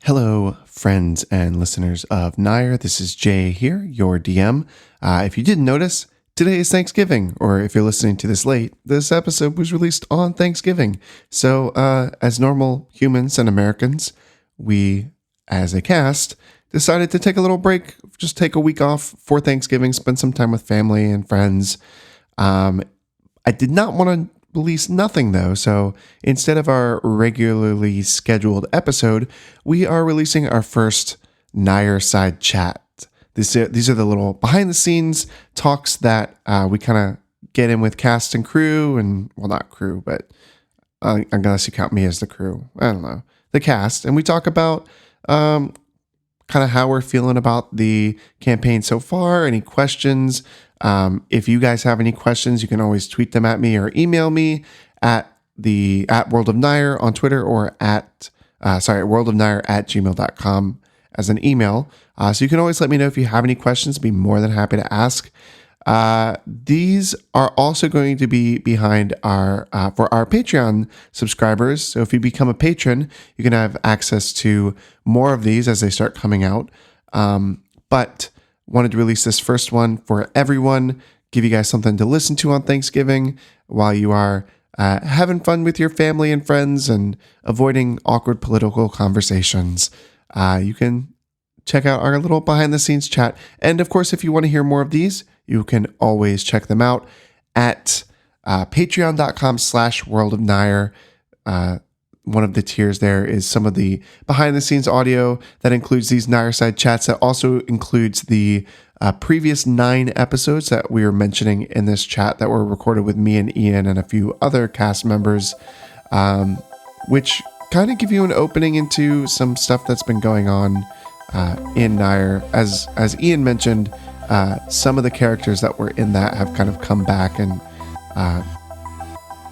Hello, friends and listeners of Nire. This is Jay here, your DM. If you didn't notice, today is Thanksgiving, or if you're listening to this late, this episode was released on Thanksgiving. So, as normal humans and Americans, we, as a cast, decided to take a little break, just take a week off for Thanksgiving, spend some time with family and friends. I did not want to release nothing though, so instead of our regularly scheduled episode, we are releasing our first Nire-Side Chat. These are the little behind the scenes talks that we kind of get in with cast and crew, and well, not crew, but unless you count me as the crew, I don't know, the cast, and we talk about kind of how we're feeling about the campaign so far, any questions. If you guys have any questions, you can always tweet them at me or email me at World of Nire on Twitter, or worldofnire@gmail.com as an email. So you can always let me know if you have any questions. I'd be more than happy to ask. These are also going to be behind our for our Patreon subscribers. So if you become a patron, you can have access to more of these as they start coming out. But wanted to release this first one for everyone, give you guys something to listen to on Thanksgiving while you are having fun with your family and friends and avoiding awkward political conversations. You can check out our little behind the scenes chat. And of course, if you want to hear more of these, you can always check them out at patreon.com/worldofnire. One of the tiers there is some of the behind the scenes audio that includes these Nire-Side Chats. That also includes the previous 9 episodes that we were mentioning in this chat that were recorded with me and Ian and a few other cast members, which kind of give you an opening into some stuff that's been going on in Nire. As Ian mentioned, some of the characters that were in that have kind of come back and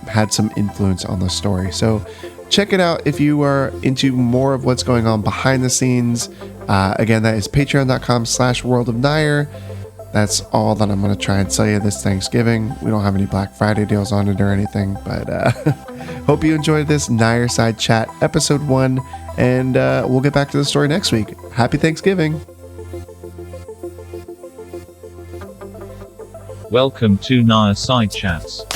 had some influence on the story. So check it out if you are into more of what's going on behind the scenes. Again, that is patreon.com/worldofnire. That's all that I'm going to try and sell you this Thanksgiving. We don't have any Black Friday deals on it or anything, but hope you enjoyed this Nire-Side Chat episode 1, and we'll get back to the story next week. Happy Thanksgiving. Welcome to Nire-Side Chats.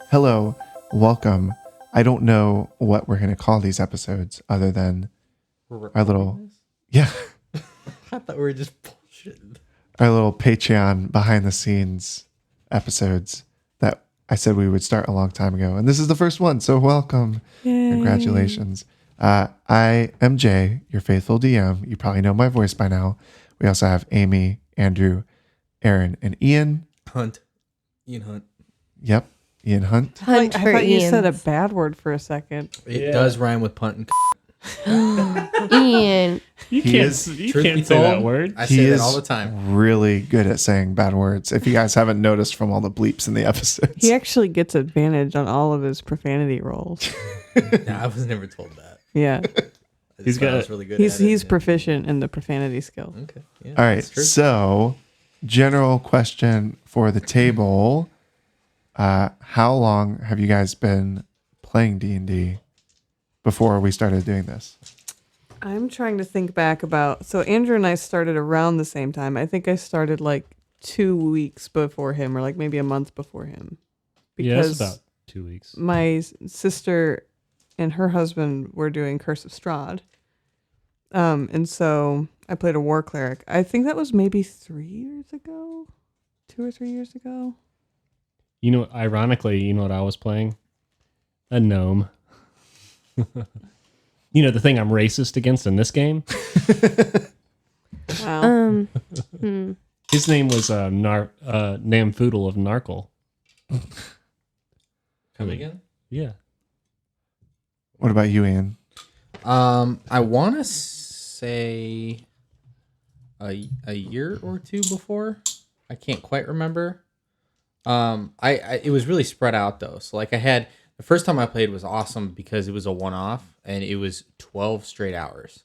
Hello, welcome. I don't know what we're going to call these episodes other than our little, yeah, I thought we were just bullshitting. Our little Patreon behind the scenes episodes that I said we would start a long time ago. And this is the first one, so welcome. Yay. Congratulations. I am Jay, your faithful DM. You probably know my voice by now. We also have Amy, Andrew, Aaron, and Ian. Ian Hunt. Yep. Ian Hunt. I thought you said a bad word for a second. It does rhyme with punt and Ian. You can't say that word. I say that all the time. Really good at saying bad words. If you guys haven't noticed from all the bleeps in the episodes. He actually gets advantage on all of his profanity rolls. No, I was never told that. Yeah. He's really good. He's proficient in the profanity skill. Okay. Yeah, all right. So, general question for the table. How long have you guys been playing D&D before we started doing this? I'm trying to think back about... So Andrew and I started around the same time. I think I started like 2 weeks before him, or like maybe a month before him. Because about 2 weeks. My sister and her husband were doing Curse of Strahd. And so I played a war cleric. I think that was maybe 3 years ago. 2 or 3 years ago. You know, ironically, you know what I was playing? A gnome. You know, the thing I'm racist against in this game? Wow. His name was Namfoodle of Narkle. Come again? Yeah. What about you, Ian? I want to say a year or two before. I can't quite remember. It was really spread out though. So like I had the first time I played was awesome because it was a one-off and it was 12 straight hours.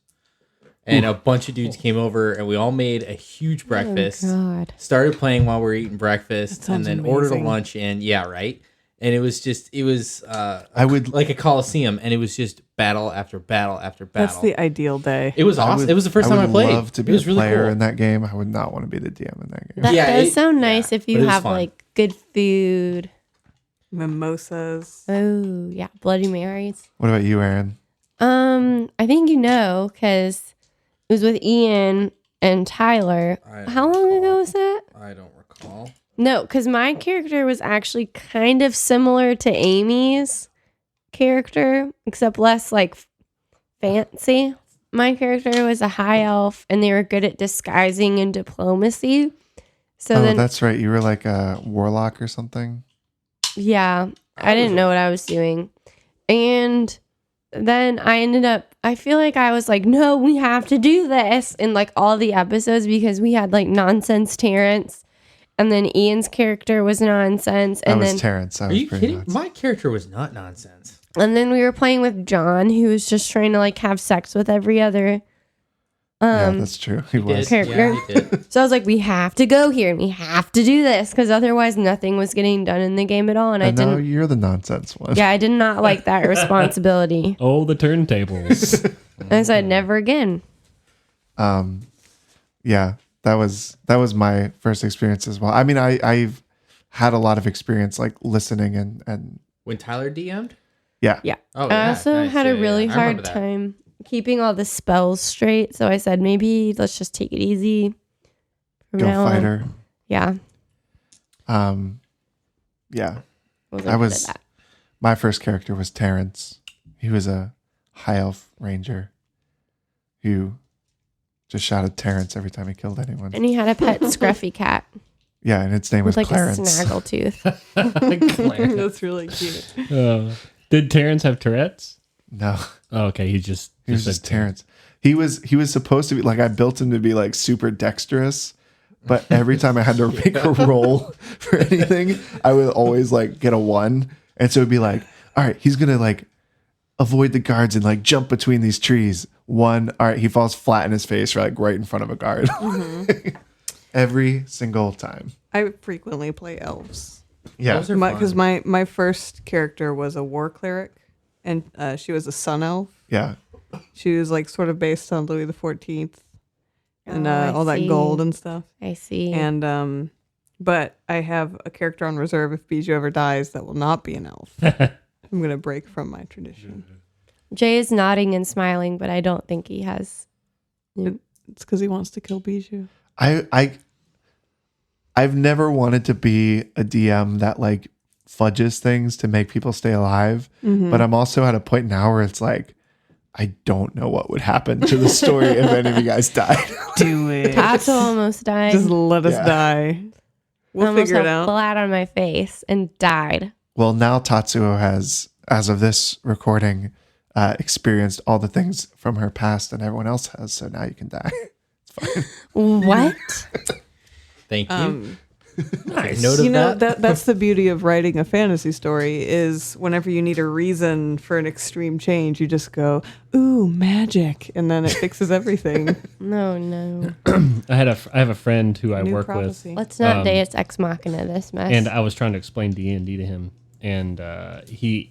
And a bunch of dudes came over and we all made a huge breakfast. Oh, God. Started playing while we were eating breakfast and then ordered a amazing. lunch and yeah, right. And it was I would like a coliseum and it was just battle after battle after battle. That's the ideal day. It was awesome. It was the first time I played. I would love to be it was a really player cool. in that game. I would not want to be the DM in that game. That Yeah, does it- sound nice yeah, if but you it was have fun. like good food. Mimosas. Oh yeah, Bloody Marys. What about you, Aaron? I think you know because it was with Ian and Tyler. I don't How long ago recall. was that? I don't recall. No, because my character was actually kind of similar to Amy's character, except less like fancy. My character was a high elf, and they were good at disguising and diplomacy. So then, That's right. You were like a warlock or something. yeah, I didn't know what I was doing. And then I feel like I was like, no, we have to do this in like all the episodes because we had like nonsense Terrence. And then Ian's character was nonsense. I And was then Terrence. I Are was you pretty kidding? nuts. My character was not nonsense. And then we were playing with John, who was just trying to like have sex with every other Yeah, that's true. He was. character. Yeah, he did. So I was like, we have to go here and we have to do this because otherwise nothing was getting done in the game at all. And I And now didn't. you're the nonsense one. Yeah, I did not like that responsibility. Oh, the turntables. And I said, never again. Yeah, that was my first experience as well. I mean, I've had a lot of experience like listening and When Tyler DM'd? yeah. Yeah. Oh, I yeah, also nice. had Yeah, a really yeah, I remember hard that. time keeping all the spells straight. So I said, maybe let's just take it easy. From Go now on. fighter. Yeah. Yeah. Wasn't I good was- at that. My first character was Terrence. He was a high elf ranger who just shouted Terrence every time he killed anyone. And he had a pet scruffy cat Yeah, and its name was with like Clarence. a snaggle tooth. That's really cute. Did Terrence have Tourette's? No, Oh, okay, he was he was just Terrence. He was supposed to be like, I built him to be like super dexterous, but every time I had to make a roll for anything, I would always like get a 1. And so it'd be like, all right, he's gonna like avoid the guards and like jump between these trees. 1, all right, he falls flat in his face, like right in front of a guard. Every single time. I frequently play elves. Yeah. Elves are Because fun. my first character was a war cleric, and she was a sun elf. Yeah. She was like sort of based on Louis the 14th and Oh, I all that see. gold and stuff. I see. And but I have a character on reserve if Bijou ever dies that will not be an elf. I'm gonna break from my tradition. Jay is nodding and smiling, but I don't think he has. It's because he wants to kill Bijou. I've never wanted to be a DM that like fudges things to make people stay alive, but I'm also at a point now where it's like I don't know what would happen to the story if any of you guys died. Do it. Tatsu almost died. Just let us Yeah. die. We'll almost figure it fell out. flat on my face and died. Well, now Tatsuo has, as of this recording, experienced all the things from her past, and everyone else has. So now you can die. What? Thank you. Nice. Note of You know that. that's the beauty of writing a fantasy story is whenever you need a reason for an extreme change, you just go, "Ooh, magic," and then it fixes everything. No. I have a friend who I New work prophecy. Let's not Deus Ex Machina this mess. and I was trying to explain D&D to him, and he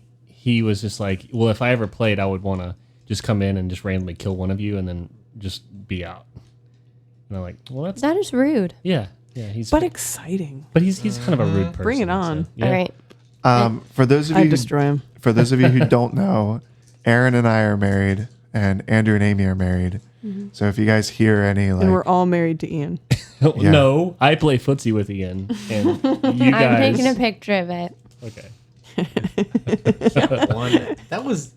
was just like, well, if I ever played, I would want to just come in and just randomly kill one of you and then just be out. And I'm like, well, that's that is rude. yeah. He's But exciting. but he's kind of a rude person. Bring it on. so, yeah. All right. For those of I you, destroy him. for those of you who don't know, Aaron and I are married, and Andrew and Amy are married. So if you guys hear any like, And we're all married to Ian. Yeah. No, I play footsie with Ian, and you guys. I'm taking a picture of it. Okay. One that was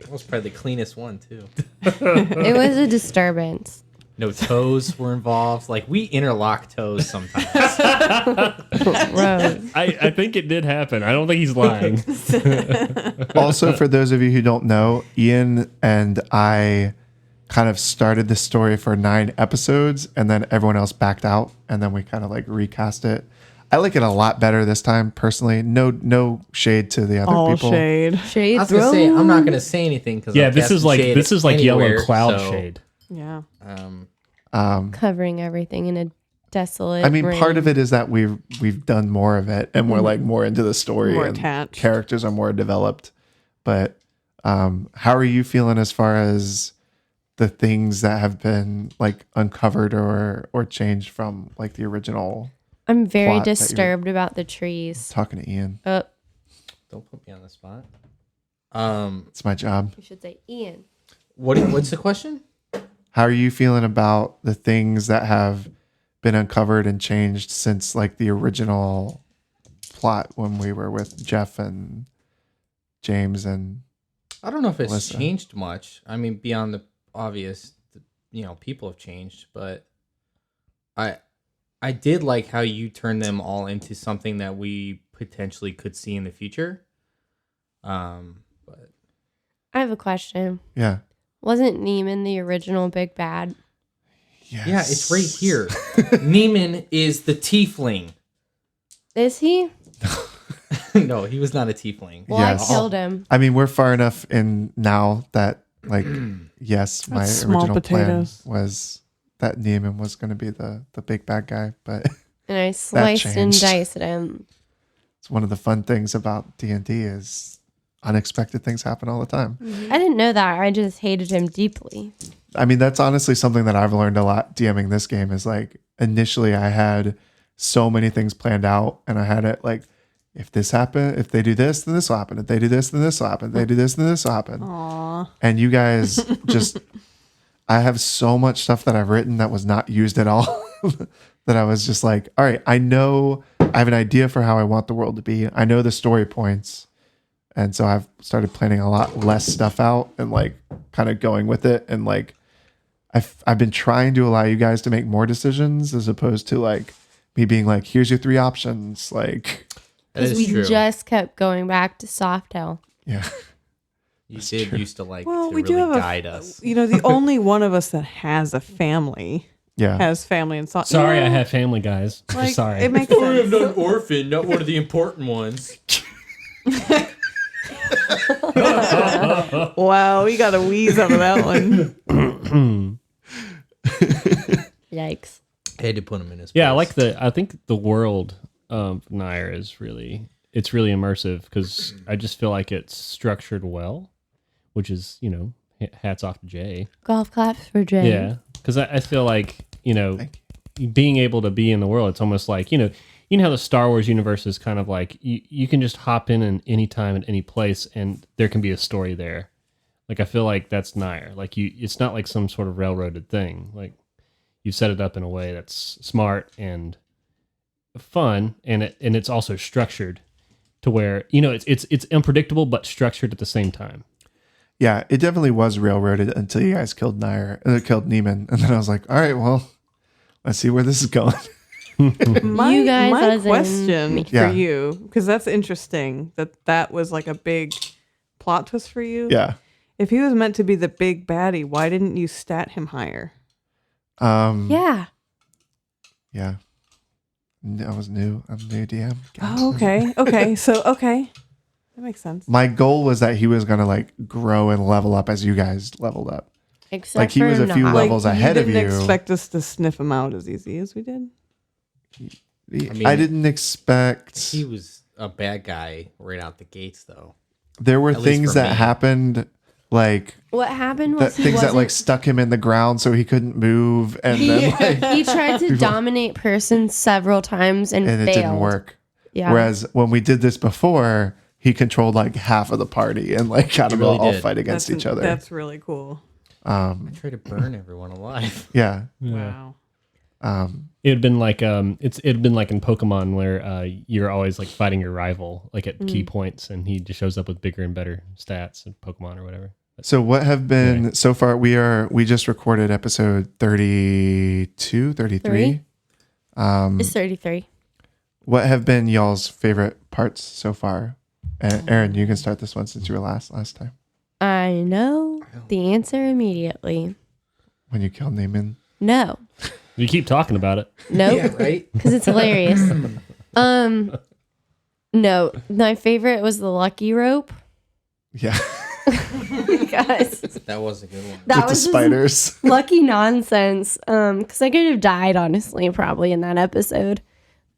That was probably the cleanest one too. It was a disturbance. No toes were involved. Like we interlock toes sometimes. Gross. I think it did happen. I don't think he's lying. Also, for those of you who don't know, Ian and I kind of started this story for 9 episodes, and then everyone else backed out, and then we kind of like recast it. I like it a lot better this time, personally. No shade to the other All people. shade. Shade I was gonna say I'm not gonna say anything because Yeah, this is like yellow cloud shade. Yeah. covering everything in a desolate. I mean, part rain. of it is that we've done more of it, and we're like more into the story, More and attached. characters are more developed. But how are you feeling as far as the things that have been like uncovered or changed from like the original? I'm very plot that you're- disturbed about the trees. Talking to Ian, Oh, Don't put me on the spot. it's my job. you should say Ian. What's the question? How are you feeling about the things that have been uncovered and changed since like the original plot when we were with Jeff and James and I don't know if it's Melissa. changed much. I mean, beyond the obvious, people have changed, but I did like how you turned them all into something that we potentially could see in the future. But I have a question. yeah. Wasn't Neiman the original big bad? Yes. yeah, it's right here. Neiman is the tiefling. Is he? No, he was not a tiefling. Well, Yes. I killed him. I mean, we're far enough in now that like yes, my That's small original potatoes. plan was that Neiman was going to be the big bad guy, but And I sliced and changed. diced him. it's one of the fun things about D&D is unexpected things happen all the time. I didn't know that. I just hated him deeply. I mean, that's honestly something that I've learned a lot DMing this game is like initially I had so many things planned out and I had it like, if this happen, if they do this, then this will happen. If they do this, then this will happen. If they do this, then this will happen. Aw. And you guys just, I have so much stuff that I've written that was not used at all that I was just like, all right, I know, I have an idea for how I want the world to be. I know the story points. And so I've started planning a lot less stuff out and like kind of going with it. And like, I've been trying to allow you guys to make more decisions as opposed to like me being like, here's your 3 options. Like, That Because is we true. just kept going back to Softail. yeah. You did used to like Well, to we really do have guide us. the only one of us that has a family Yeah. has family and Sorry, I have family, guys. Like, Sorry. it makes sense. an orphan, not one of the important ones. Wow, we got a wheeze out of that one. Yikes. I had to put him in his Yeah, place. I think the world of Nire is really immersive because I just feel like it's structured well, which is, hats off to Jay. Golf claps for Jay. Yeah, because I feel like, Thank being able to be in the world, it's almost like, you know how the Star Wars universe is kind of like, you can just hop in any time at any place and there can be a story there. Like, I feel like that's Nire. Like, it's not like some sort of railroaded thing. Like, you set it up in a way that's smart and fun, and it's also structured to where, it's unpredictable but structured at the same time. Yeah, it definitely was railroaded until you guys killed killed Neiman. And then I was like, all right, well, let's see where this is going. My, You guys my as in question me. for Yeah. you, because that's interesting that was like a big plot twist for you. Yeah. If he was meant to be the big baddie, why didn't you stat him higher? Yeah. Yeah. I was new. I'm new DM. Oh, okay. Okay. So, okay. That makes sense. My goal was that he was going to like grow and level up as you guys leveled up. Except Like, he for was a few not. levels ahead of you. you. Didn't expect us to sniff him out as easy as we did. mean, I didn't expect. He was a bad guy right out the gates, though. There were at least things for that me. happened, like What happened that was he things that like wasn't. stuck him in the ground so he couldn't move, and then like, He tried to dominate person several times and and it failed. didn't work. Yeah. Whereas when we did this before, he controlled like half of the party and like got them really all did. fight against each other. That's really cool. I tried to burn everyone alive. Yeah. Wow. It'd been like it'd been like in Pokemon where you're always like fighting your rival like at key points, and he just shows up with bigger and better stats in Pokemon or whatever. So what have been so far? We just recorded episode 32, 33. It's 33. What have been y'all's favorite parts so far? Aaron, you can start this one since you were last time. I know the answer immediately. When you killed Naaman. No. You keep talking about it. Nope. Yeah, right? Because it's hilarious. No, my favorite was the lucky rope. Yeah. Because That was a good one. that With the was just spiders. lucky nonsense. Because I could have died, honestly, probably in that episode.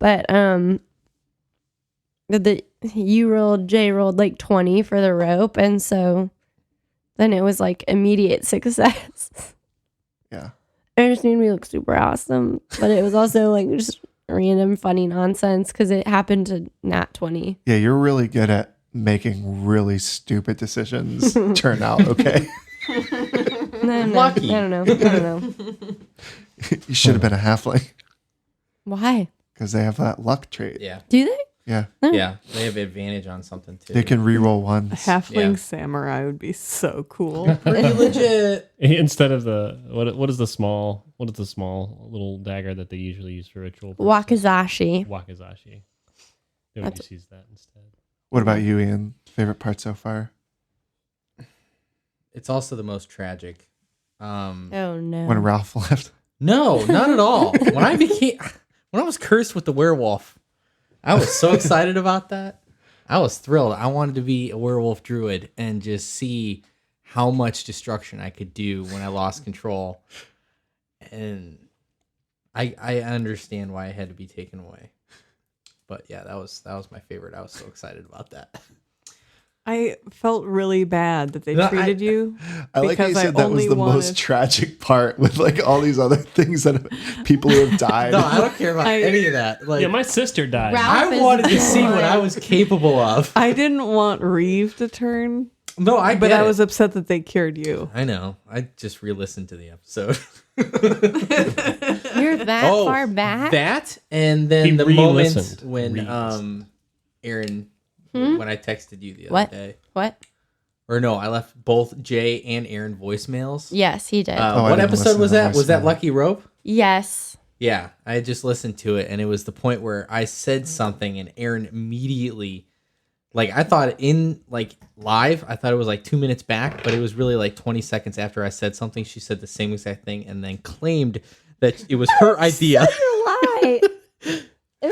But Jay rolled like 20 for the rope, and so then it was like immediate success. Yeah. It just made me look super awesome, but it was also like just random funny nonsense because it happened to Nat 20. Yeah, you're really good at making really stupid decisions turn out okay. No, Lucky. I don't know. You should have been a halfling Why? because they have that luck trait. Yeah. Do they? Yeah. Yeah. They have advantage on something too. They can reroll A ones. halfling Yeah. samurai would be so cool. Pretty legit. Instead of the what is the small little dagger that they usually use for ritual purposes? Wakizashi. Wakizashi. They would That's- just use that instead. What about you, Ian? Favorite part so far? It's also the most tragic. Oh no. When Ralph left. No, not at all. When I was cursed with the werewolf, I was so excited about that. I was thrilled. I wanted to be a werewolf druid and just see how much destruction I could do when I lost control. And I understand why it had to be taken away. But yeah, that was my favorite. I was so excited about that. I felt really bad that they No, treated you. I like how you Because I said that was only the wanted- most tragic part with like all these other things that people who have died. No, I don't care about any of that. Like, Yeah, my sister died. Ralph- I wanted to see what I was capable of. I didn't want Reeve to turn, No, I but get I it. was upset that they cured you. I know. I just re-listened to the episode. You're that far back? That and then He the moment re-listened. when Re-listened. Aaron when I texted you the other What? day. What? Or no, I left both Jay and Aaron voicemails. Yes, he did. Oh, I What didn't episode listen was to the that? Was that voicemail. Lucky Rope? yes. Yeah, I had just listened to it, and it was the point where I said something, and Aaron immediately, like, I thought in like live, I thought it was like 2 minutes back, but it was really like 20 seconds after I said something. She said the same exact thing, and then claimed that it was her idea. Lie.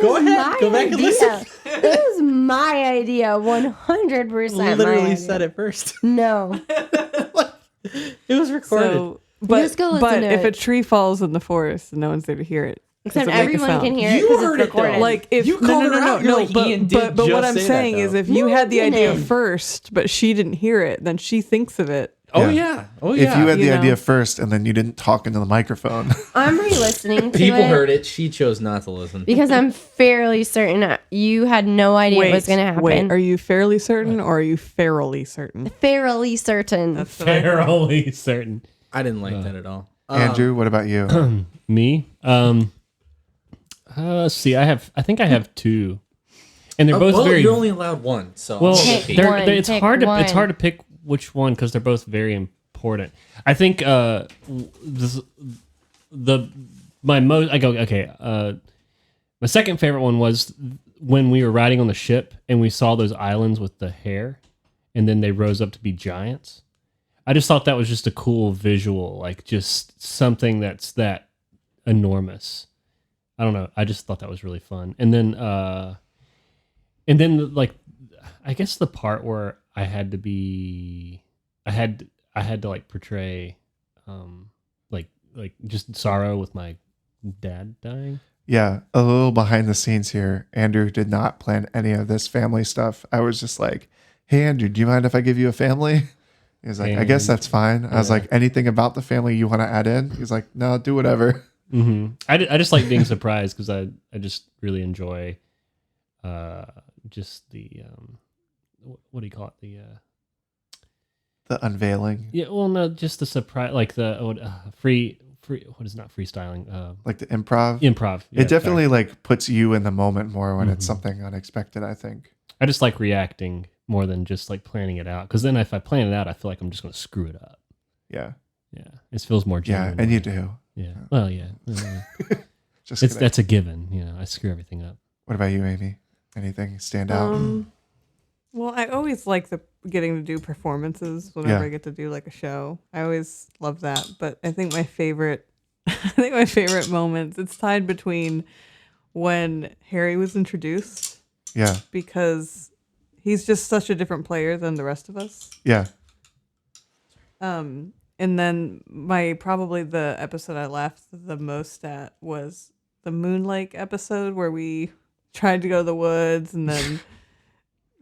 Go ahead, go back and listen. It was my idea, 100%. Literally said it first. No. It was recorded. So, but Just go listen but to if it. a tree falls in the forest and no one's there to hear it, Except does it make a everyone sound? can hear it You because heard it's it, though. recorded. Like if You called her out. You're like, Ian did but what just I'm say that, saying though. is if you No, had the I idea didn't. first, but she didn't hear it, then she thinks of it. Oh Yeah. yeah. Oh yeah. If you had You the know. idea first and then you didn't talk into the microphone. I'm re-listening to People it heard it. She chose not to listen. because I'm fairly certain you had no idea it was going to happen. Wait, are you fairly certain or are you fairly certain? fairly certain. That's what I- Fairly certain. I didn't like that at all. Andrew, what about you? Me? Let's see. I think I have two, and they're both well, very you're only allowed one, so well. I'll Pick pick. They're, one, they- it's pick hard to one. pick which one because they're both very important. I think my second favorite one was when we were riding on the ship and we saw those islands with the hair, and then they rose up to be giants. I just thought that was just a cool visual, like just something that's that enormous. I don't know. I just thought that was really fun. And then like, I guess the part where I had to like portray, like just sorrow with my dad dying. Yeah, a little behind the scenes here. Andrew did not plan any of this family stuff. I was just like, hey, Andrew, do you mind if I give you a family? He's like, I guess that's fine. I was like, anything about the family you want to add in? He's like, no, do whatever. Mm-hmm. I just like being surprised because I just really enjoy just the what do you call it, The unveiling, yeah, well, no, just the surprise, like the free what is not freestyling, like the improv. improv. Yeah, It definitely sorry. like puts you in the moment more when it's something unexpected, I think. I just like reacting more than just like planning it out. Because then if I plan it out, I feel like I'm just going to screw it up. Yeah. Yeah, it feels more Yeah, genuine. and you do. Yeah. Well, yeah. Just kidding. That's a given. I screw everything up. What about you, Amy? Anything stand out? Well, I always like getting to do performances whenever Yeah. I get to do like a show. I always love that. But I think my favorite, moments, it's tied between when Harry was introduced Yeah. because he's just such a different player than the rest of us. Yeah. And then probably the episode I laughed the most at was the Moon Lake episode where we tried to go to the woods and then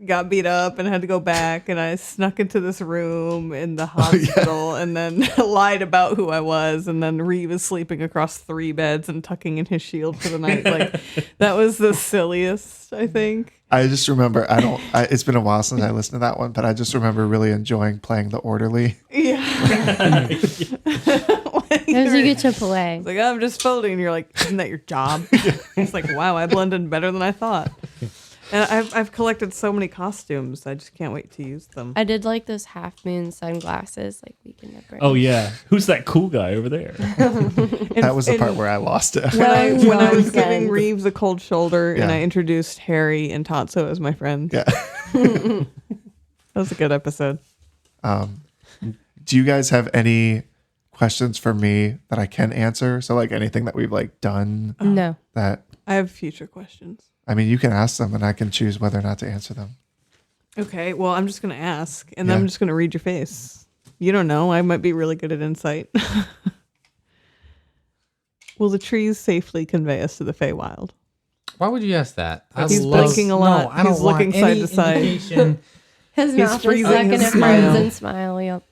got beat up and had to go back, and I snuck into this room in the hospital and then lied about who I was, and then Reeve was sleeping across 3 beds and tucking in his shield for the night. Like, that was the silliest, I think. I just remember, it's been a while since I listened to that one, but I just remember really enjoying playing the orderly. Yeah. As you get to play. It's like, I'm just folding, and you're like, isn't that your job? It's like, wow, I blended better than I thought. And I've collected so many costumes. I just can't wait to use them. I did like those half moon sunglasses, like Weekend at Bernie's. Oh yeah, who's that cool guy over there? That was the part where I lost it. When I was Nonsense. giving Reeves a cold shoulder and Yeah. I introduced Harry and Tatsu as my friend. Yeah. That was a good episode. Do you guys have any questions for me that I can answer? So like anything that we've like done No. that, I have future questions. I mean, you can ask them and I can choose whether or not to answer them. Okay, well, I'm just going to ask, and then Yeah. I'm just going to read your face. You don't know. I might be really good at insight. Will the trees safely convey us to the Feywild? Why would you ask that? He's blinking a lot. No, I don't He's looking want side any to side. indication. His He's mouth is freezing stuck in his a smile. frozen smile. Yep.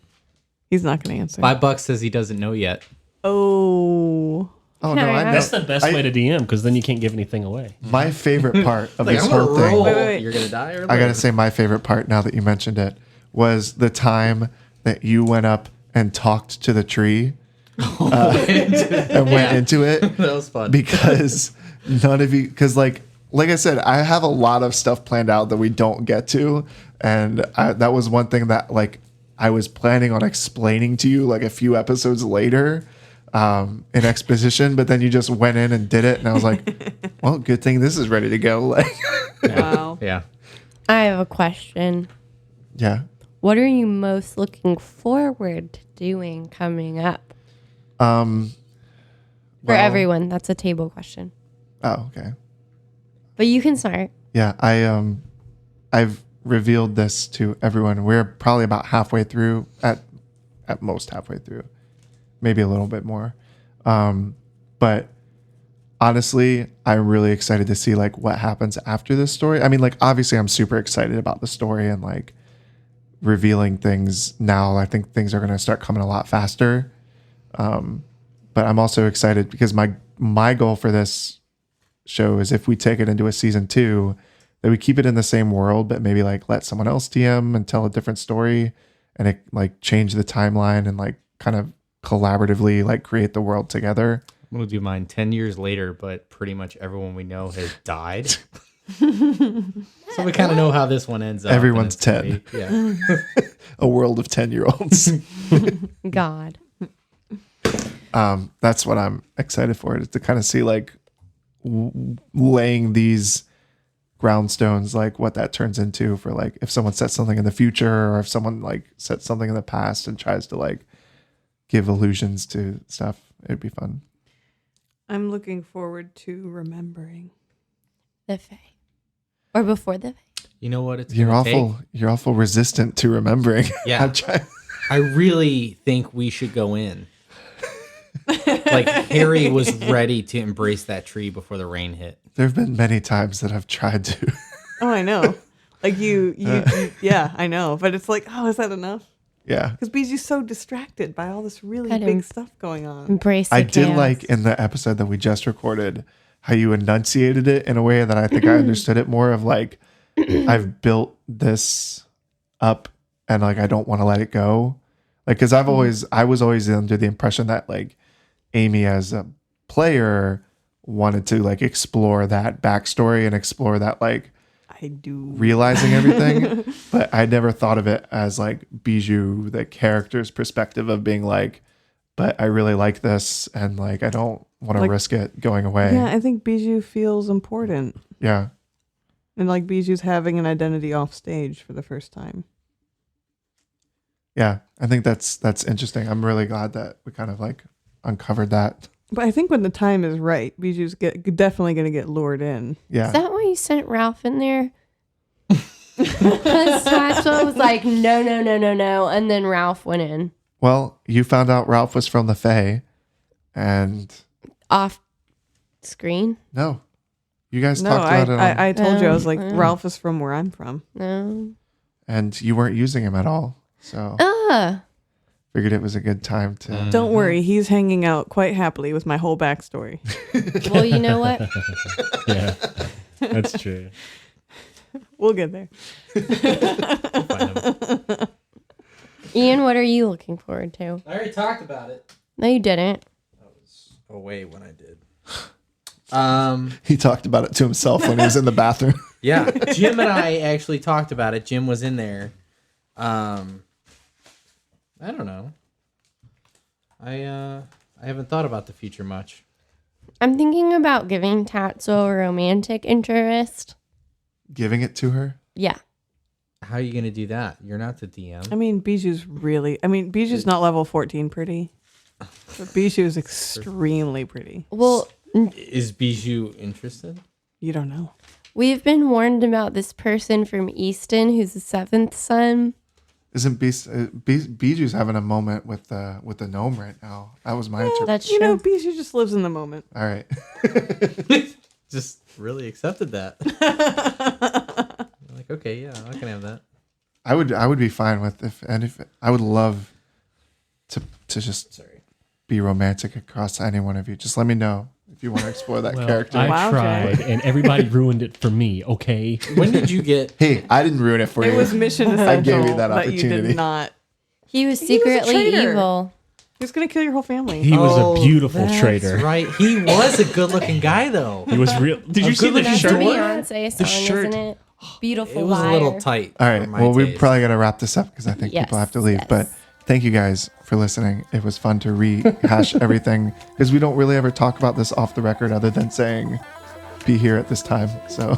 He's not going to answer. $5 says he doesn't know yet. Oh. Oh Can no, I I know. That's the best way to DM because then you can't give anything away. My favorite part of Like, this I'm gonna whole thing. roll. Wait. You're gonna die or I gotta live. say, my favorite part, now that you mentioned it, was the time that you went up and talked to the tree and went into it That was fun. because none of you, because like I said, I have a lot of stuff planned out that we don't get to, and that was one thing that like I was planning on explaining to you like a few episodes later. In exposition, but then you just went in and did it, and I was like, "Well, good thing this is ready to go." Like, Wow. Yeah. I have a question. yeah. What are you most looking forward to doing coming up? For Well- everyone, that's a table question. Oh, okay. But you can start. Yeah, I've revealed this to everyone. We're probably about halfway through, at most halfway through, maybe a little bit more. But honestly, I'm really excited to see like what happens after this story. I mean, like obviously I'm super excited about the story and like revealing things now. I think things are going to start coming a lot faster. But I'm also excited because my goal for this show is if we take it into a season 2, that we keep it in the same world, but maybe like let someone else DM and tell a different story and it like change the timeline and like kind of collaboratively like create the world together. I'm gonna do mine 10 years later, but pretty much everyone we know has died. So we kind of know how this one ends up. and Everyone's it's gonna 10. be- Yeah. A world of 10-year-olds. God. That's what I'm excited for, is to kind of see like laying these groundstones, like what that turns into for like if someone sets something in the future or if someone like sets something in the past and tries to like give allusions to stuff. It'd be fun. I'm looking forward to remembering. The Fae. Or before the Fae. You know what? It's You're gonna awful resistant to remembering. Yeah. I really think we should go in. Like Harry was ready to embrace that tree before the rain hit. There have been many times that I've tried to. Oh, I know. Like you yeah, I know. But it's like, oh, is that enough? Yeah. Because Biju's so distracted by all this really Kind of big stuff going on. Embrace the I did chaos. like in the episode that we just recorded how you enunciated it in a way that I think I understood it more of like, I've built this up and like I don't want to let it go. Like, because I was always under the impression that like Amy as a player wanted to like explore that backstory and explore that like I do. realizing everything. But I never thought of it as like Bijou, the character's perspective of being like, but I really like this and like I don't want to Like- risk it going away. Yeah, I think Bijou feels important. Yeah. And like Bijou's having an identity off stage for the first time. Yeah. I think that's interesting. I'm really glad that we kind of like uncovered that. But I think when the time is right, Bijou's definitely going to get lured in. Yeah. Is that why you sent Ralph in there? Because Tatsuo was like, no, no, no, no, no. And then Ralph went in. Well, you found out Ralph was from the Fae, and Off screen? no, you guys No, talked about it, I told you, I was like, Oh. Ralph is from where I'm from. No. and you weren't using him at all. So figured it was a good time to. Don't worry, he's hanging out quite happily with my whole backstory. Well, you know what? Yeah, that's true. We'll get there. Ian, what are you looking forward to? I already talked about it. No, you didn't. I was away when I did. He talked about it to himself when he was in the bathroom. Yeah, Jim and I actually talked about it. Jim was in there. I don't know. I haven't thought about the future much. I'm thinking about giving Tatsuo a romantic interest. Giving it to her. Yeah. How are you gonna do that? You're not the DM. I mean, Bijou's not level 14 pretty. But Bijou is extremely pretty. Well, Is Bijou interested? You don't know. we've been warned about this person from Easton who's the seventh son. Isn't Bijou's having a moment with the gnome right now? That was my interpretation. That's You know, true. Bijou just lives in the moment. All right. Just really accepted that. Like, okay, yeah, I can have that. I would be fine with if I would love to just be romantic across any one of you. Just let me know if you want to explore that Well, character. I Wow, tried, and everybody ruined it for me. Okay. When did you get? Hey, I didn't ruin it for you. It was mission essential I gave you that you opportunity. did not. He was He was a secretly traitor. evil. He was going to kill your whole family. He was a beautiful that's traitor. Right, he was a good-looking guy though. He was real. Did A you see the good-looking That's a shirt? Sure. Beyonce song, shirt. isn't it? Beautiful It was liar. a little tight. All for right. my Well, we taste. probably got to wrap this up because I think people have to leave. Yes, But thank you guys for listening. It was fun to rehash everything because we don't really ever talk about this off the record other than saying be here at this time. So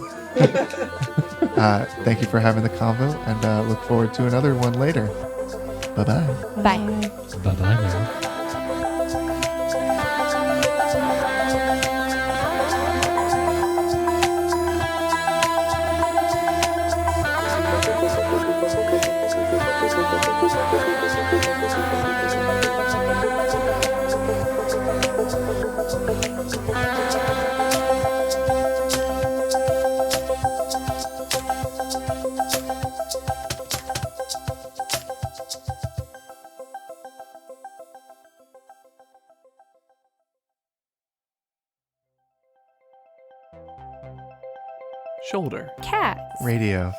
thank you for having the convo and look forward to another one later. Bye-bye. Bye. Bye bye now. Shoulder. Cats. Radio.